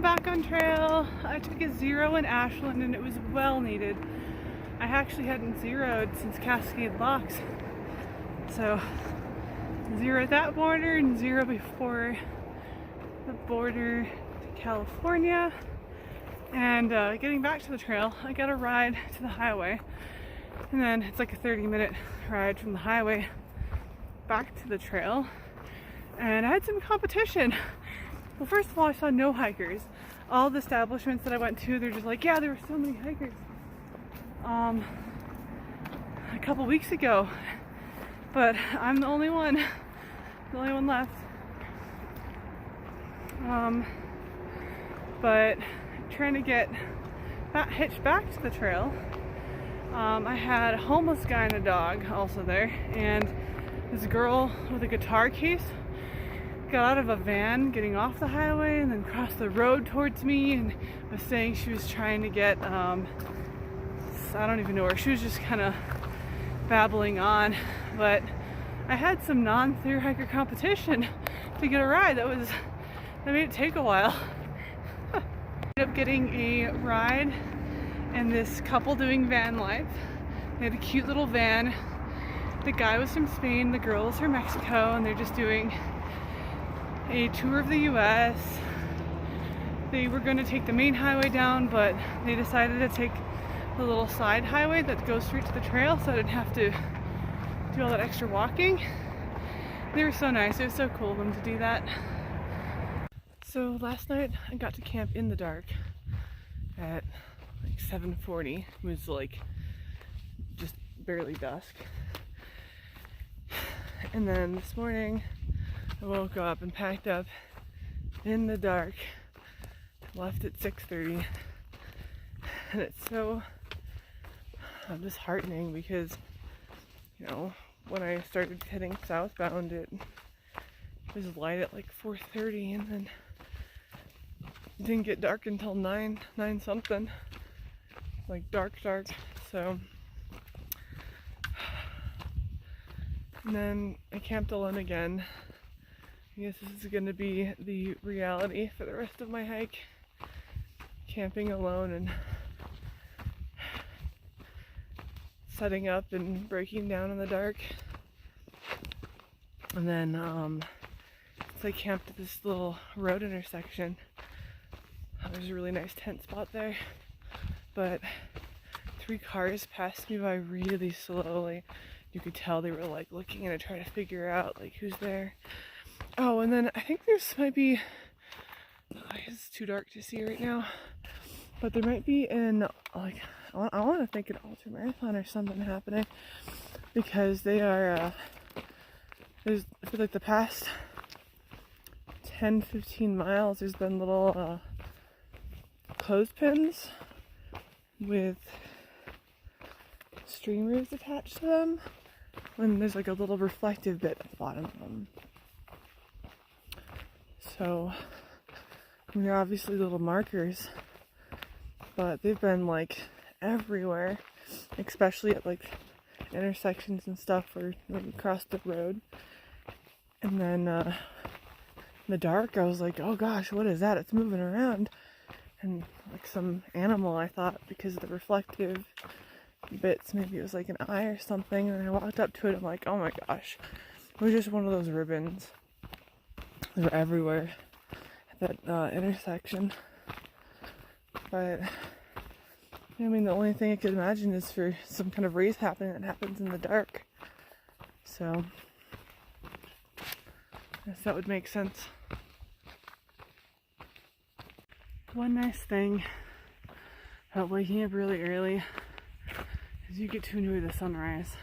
back on trail. I took a 0 in Ashland and it was well needed. I actually hadn't zeroed since Cascade Locks. So 0 at that border and 0 before the border to California. And getting back to the trail, I got a ride to the highway. And then it's like a 30-minute ride from the highway back to the trail. And I had some competition. Well, first of all, I saw no hikers. All the establishments that I went to, they're just like, yeah, there were so many hikers. A couple weeks ago, but I'm the only one left. But trying to get hitched back to the trail, I had a homeless guy and a dog also there, and this girl with a guitar case got out of a van getting off the highway and then crossed the road towards me and was saying she was trying to get, I don't even know where, she was just kind of babbling on, but I had some non-thru hiker competition to get a ride. That made it take a while. Ended up getting a ride and this couple doing van life. They had a cute little van. The guy was from Spain, the girl was from Mexico, and they're just doing a tour of the US. They were going to take the main highway down, but they decided to take the little side highway that goes straight to the trail, so I didn't have to do all that extra walking. They were so nice. It was so cool of them to do that. So last night I got to camp in the dark at like 7:40. It was like just barely dusk. And then this morning I woke up and packed up in the dark, left at 6:30, and it's so disheartening because, you know, when I started heading southbound it was light at like 4:30 and then it didn't get dark until 9 something, like dark, so. And then I camped alone again. I guess this is going to be the reality for the rest of my hike. Camping alone and setting up and breaking down in the dark. And then so I camped at this little road intersection. There's a really nice tent spot there. But 3 cars passed me by really slowly. You could tell they were like looking and trying to figure out like who's there. Oh, and then I think there's might be, I guess it's too dark to see right now, but there might be an, like, I want to think an ultra marathon or something happening, because they are, there's, for like the past 10-15 miles, there's been little clothespins with streamers attached to them, and there's like a little reflective bit at the bottom of them. So, I mean, they're obviously little markers, but they've been like everywhere, especially at like intersections and stuff where you cross the road. And then in the dark, I was like, oh gosh, what is that? It's moving around. And like some animal, I thought, because of the reflective bits, maybe it was like an eye or something. And I walked up to it, I'm like, oh my gosh, it was just one of those ribbons. They were everywhere at that intersection. But I mean, the only thing I could imagine is for some kind of race happening that happens in the dark. So I guess that would make sense. One nice thing about waking up really early is you get to enjoy the sunrise.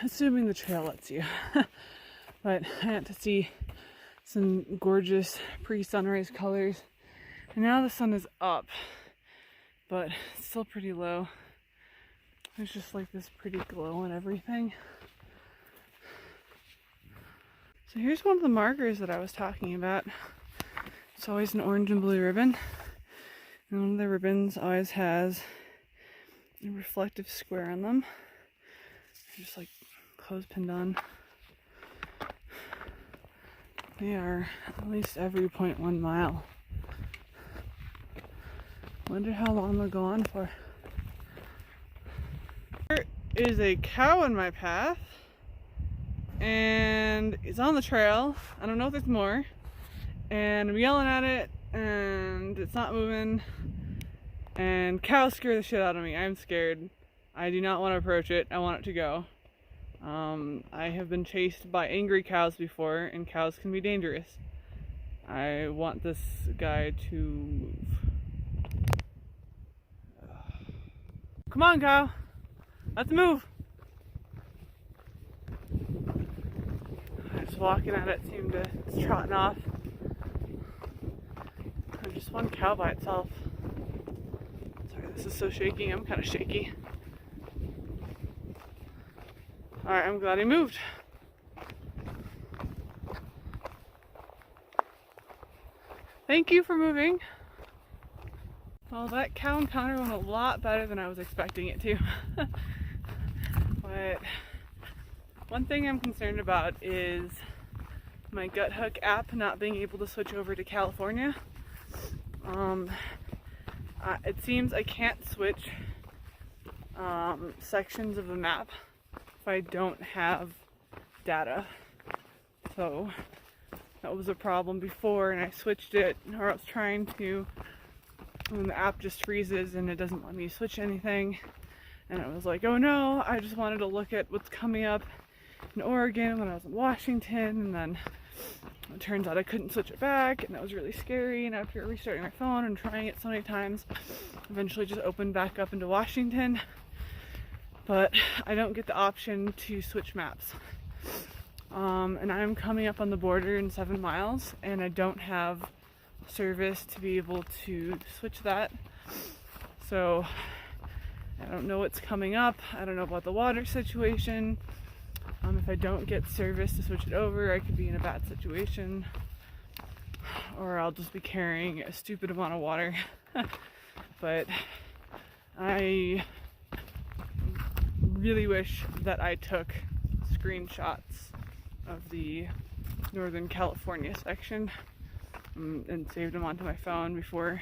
Assuming the trail lets you. But I got to see some gorgeous pre-sunrise colors. And now the sun is up, but it's still pretty low. There's just like this pretty glow and everything. So here's one of the markers that I was talking about. It's always an orange and blue ribbon. And one of the ribbons always has a reflective square on them. They're just like clothespin on. They are at least every 0.1 mile Wonder how long they'll go on for. There is a cow in my path, and it's on the trail. I don't know if there's more, and I'm yelling at it, and it's not moving, and cows scare the shit out of me. I'm scared. I do not want to approach it. I want it to go. I have been chased by angry cows before, and cows can be dangerous. I want this guy to move. Come on, cow. Let's move. I was walking at it, seemed to, it's trotting off. There's just one cow by itself. Sorry, this is so shaky. I'm kind of shaky. Alright, I'm glad he moved. Thank you for moving. Well, that cow encounter went a lot better than I was expecting it to. But one thing I'm concerned about is my Gut Hook app not being able to switch over to California. It seems I can't switch sections of the map if I don't have data. So that was a problem before, and I switched it, or I was trying to, and the app just freezes and it doesn't let me switch anything. And I was like, oh no, I just wanted to look at what's coming up in Oregon when I was in Washington, and then it turns out I couldn't switch it back, and that was really scary. And after restarting my phone and trying it so many times, eventually just opened back up into Washington. But I don't get the option to switch maps. And I'm coming up on the border in 7 miles, and I don't have service to be able to switch that. So I don't know what's coming up. I don't know about the water situation. If I don't get service to switch it over, I could be in a bad situation, or I'll just be carrying a stupid amount of water. But I really wish that I took screenshots of the Northern California section and saved them onto my phone before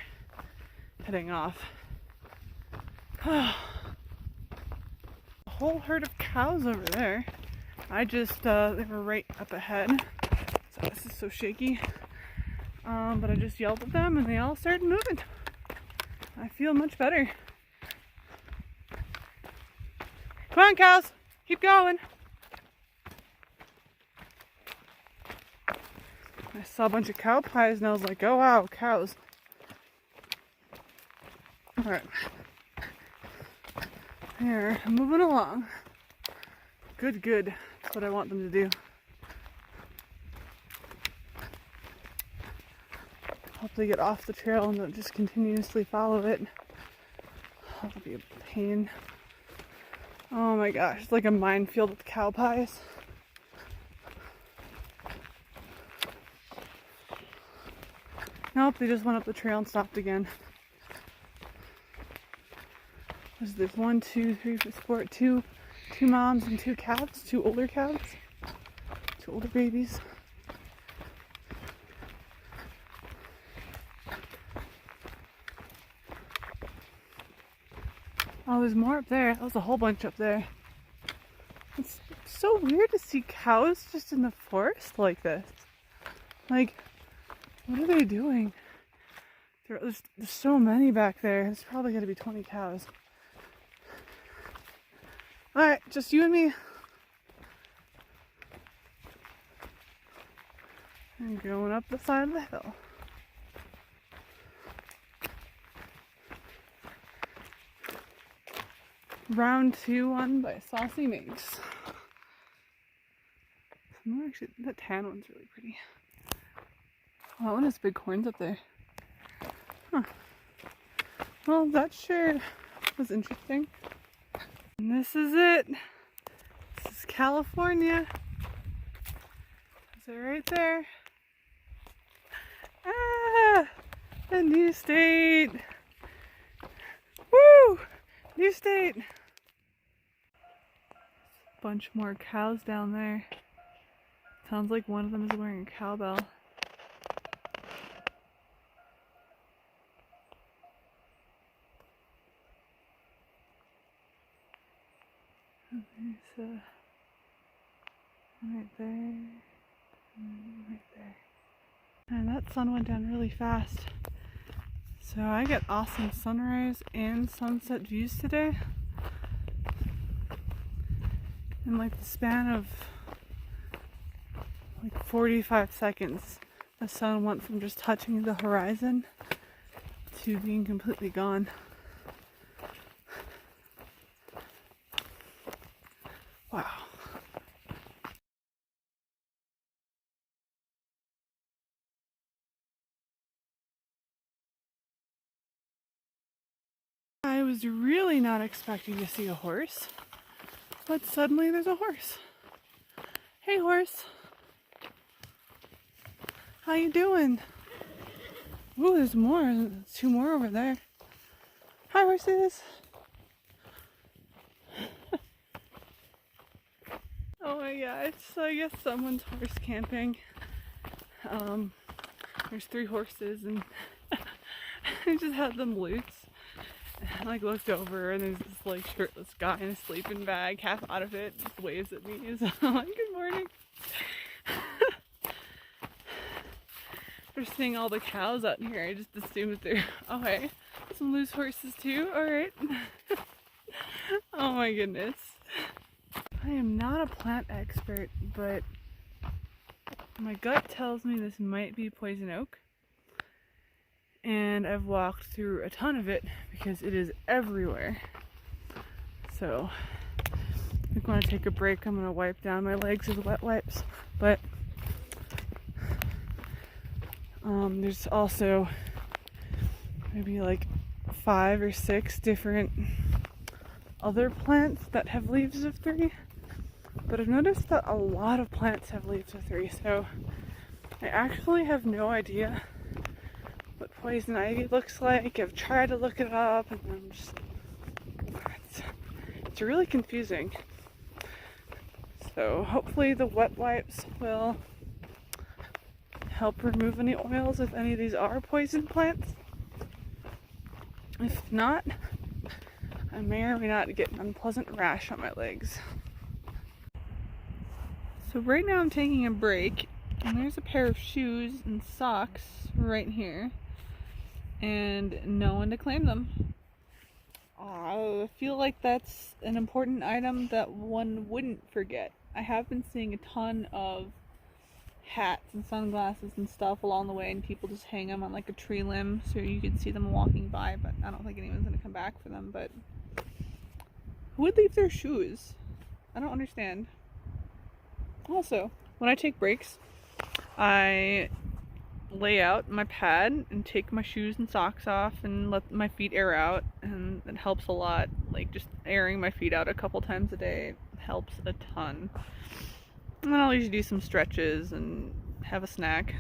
heading off. A whole herd of cows over there. I just, they were right up ahead. So this is so shaky. But I just yelled at them and they all started moving. I feel much better. Come on, cows, keep going. I saw a bunch of cow pies and I was like, oh wow, cows. Alright. Here, moving along. Good, good. That's what I want them to do. Hope they get off the trail and don't just continuously follow it. That'll be a pain. Oh my gosh, it's like a minefield with cow pies. Nope, they just went up the trail and stopped again. There's 1, 2, 3, 4, 2 moms and 2 calves, 2 older calves, 2 older babies. Oh, there's more up there. That was a whole bunch up there. It's so weird to see cows just in the forest like this. Like, what are they doing? There's so many back there. There's probably going to be 20 cows. Alright, just you and me. And going up the side of the hill. Round 2 won by Saucy Minx. Actually, that tan one's really pretty. Oh, that one has big horns up there. Huh. Well, that sure was interesting. And this is it. This is California. Is it right there? Ah! The new state! Woo! New state! Bunch more cows down there. Sounds like one of them is wearing a cowbell. There's one right there, and right there. And that sun went down really fast. So I get awesome sunrise and sunset views today. In like the span of like 45 seconds, the sun went from just touching the horizon to being completely gone. Wow. I was really not expecting to see a horse, but suddenly there's a horse. Hey horse. How you doing? Ooh, there's more. There's 2 more over there. Hi horses. Oh my gosh, so I guess someone's horse camping. There's 3 horses and I just had them loose. And I looked over and there's this like shirtless guy in a sleeping bag, half out of it, just waves at me. So I'm like, good morning. We're seeing all the cows out here. I just assumed they're, oh hey, some loose horses too, alright. Oh my goodness. I am not a plant expert, but my gut tells me this might be poison oak. And I've walked through a ton of it because it is everywhere. So if I want to take a break, I'm going to wipe down my legs with wet wipes. But there's also maybe like 5 or 6 different other plants that have leaves of 3. But I've noticed that a lot of plants have leaves of 3, so I actually have no idea what poison ivy looks like. I've tried to look it up and I'm just, it's really confusing. So hopefully the wet wipes will help remove any oils if any of these are poison plants. If not, I may or may not get an unpleasant rash on my legs. So right now I'm taking a break and there's a pair of shoes and socks right here and no one to claim them. I feel like that's an important item that one wouldn't forget. I have been seeing a ton of hats and sunglasses and stuff along the way and people just hang them on like a tree limb so you can see them walking by, but I don't think anyone's going to come back for them. But who would leave their shoes? I don't understand. Also, when I take breaks, I lay out my pad and take my shoes and socks off and let my feet air out, and it helps a lot. Like just airing my feet out a couple times a day helps a ton. And then I'll usually do some stretches and have a snack.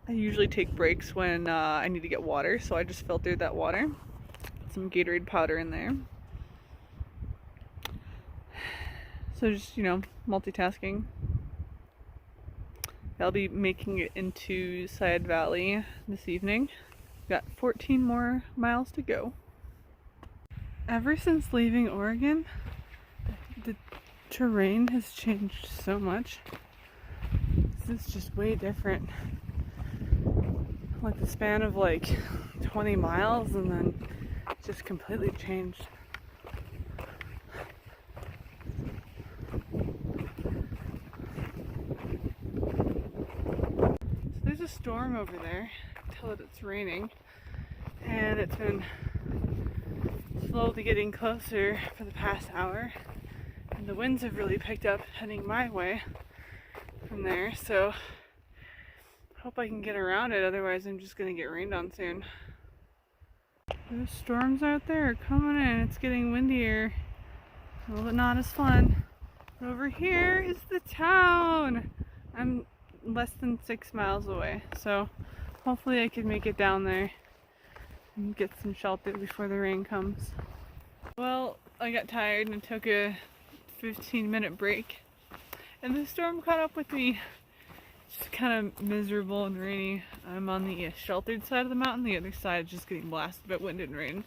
I usually take breaks when I need to get water, so I just filtered that water. Put some Gatorade powder in there. So just, you know, multitasking. I'll be making it into Seiad Valley this evening. Got 14 more miles to go. Ever since leaving Oregon, the terrain has changed so much. This is just way different. Like the span of like 20 miles and then it just completely changed. There's a storm over there. I can tell that it's raining, and it's been slowly getting closer for the past hour, and the winds have really picked up heading my way from there, so I hope I can get around it, otherwise I'm just gonna get rained on soon. Those storms out there are coming in. It's getting windier, a little bit not as fun. But over here is the town. I'm less than 6 miles away, so hopefully I can make it down there and get some shelter before the rain comes. Well, I got tired and took a 15-minute break and the storm caught up with me. It's just kind of miserable and rainy. I'm on the sheltered side of the mountain. The other side is just getting blasted by wind and rain.